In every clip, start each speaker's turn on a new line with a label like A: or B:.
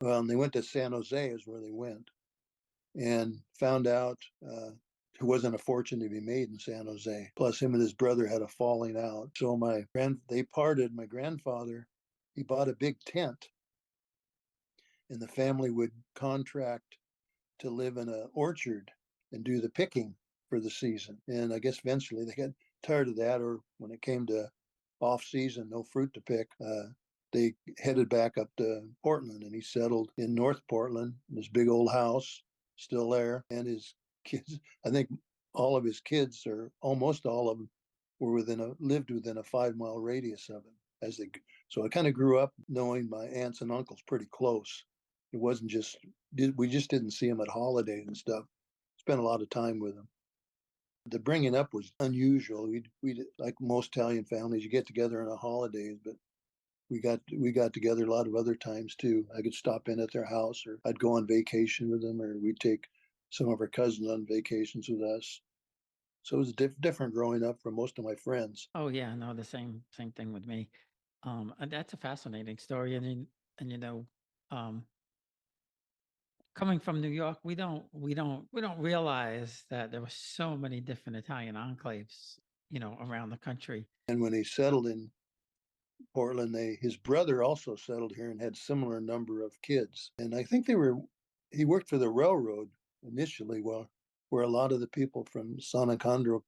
A: Well, and they went to San Jose is where they went, and found out there wasn't a fortune to be made in San Jose. Plus, him and his brother had a falling out. So they parted. My grandfather, he bought a big tent, and the family would contract to live in an orchard and do the picking for the season. And I guess eventually they got tired of that, or when it came to off season, no fruit to pick, they headed back up to Portland, and he settled in North Portland in his big old house, still there. And his kids, I think all of his kids, or almost all of them, were lived within a 5 mile radius of him. So I kind of grew up knowing my aunts and uncles pretty close. It wasn't just we just didn't see him at holidays and stuff. Spent a lot of time with him. The bringing up was unusual. We like most Italian families, you get together on the holidays, but we got together a lot of other times too. I could stop in at their house, or I'd go on vacation with them, or we'd take some of our cousins on vacations with us. So it was different growing up from most of my friends.
B: Oh yeah, no, the same thing with me. And that's a fascinating story. And um, coming from New York, we don't realize that there were so many different Italian enclaves, around the country.
A: And when he settled in Portland, his brother also settled here and had similar number of kids. And I think he worked for the railroad initially, where a lot of the people from San Alejandro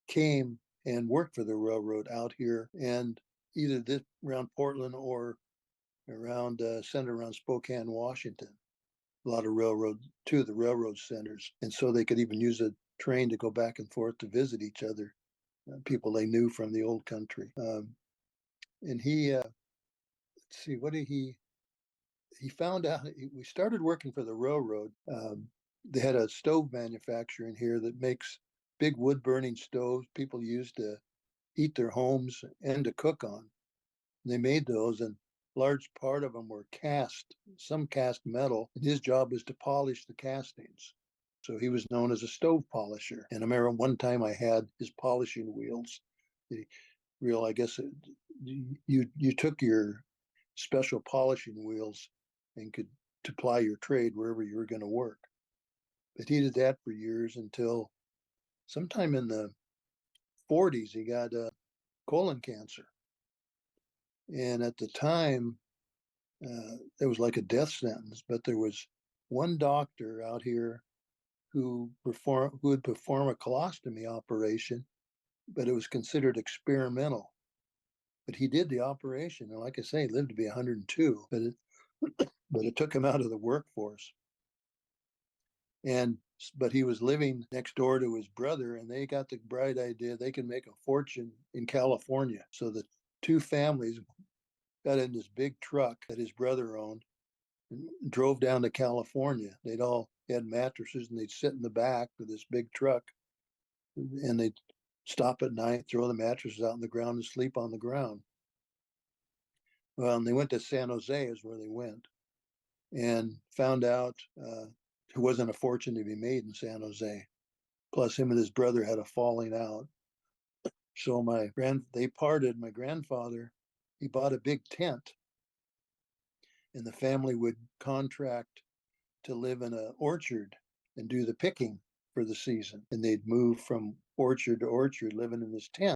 A: came and worked for the railroad out here, and either this around Portland or around centered around Spokane, Washington. A lot of two of the railroad centers, and so they could even use a train to go back and forth to visit each other, people they knew from the old country. And let's see, what did he found out? We started working for the railroad. They had a stove manufacturer in here that makes big wood burning stoves people use to heat their homes and to cook on. And they made those, and large part of them were some cast metal, and his job was to polish the castings. So he was known as a stove polisher. And I remember one time I had his polishing wheels. The I guess you took your special polishing wheels and could to ply your trade wherever you were going to work. But he did that for years until sometime in the 40s he got colon cancer. And at the time, it was like a death sentence. But there was one doctor out here who would perform a colostomy operation, but it was considered experimental. But he did the operation, and like I say, he lived to be 102. But it took him out of the workforce. But he was living next door to his brother, and they got the bright idea they can make a fortune in California. So the two families got in this big truck that his brother owned and drove down to California. They'd all had mattresses, and they'd sit in the back of this big truck, and they'd stop at night, throw the mattresses out on the ground, and sleep on the ground. Well, and they went to San Jose is where they went, and found out there wasn't a fortune to be made in San Jose. Plus, him and his brother had a falling out. So they parted. My grandfather, he bought a big tent, and the family would contract to live in an orchard and do the picking for the season. And they'd move from orchard to orchard, living in this tent.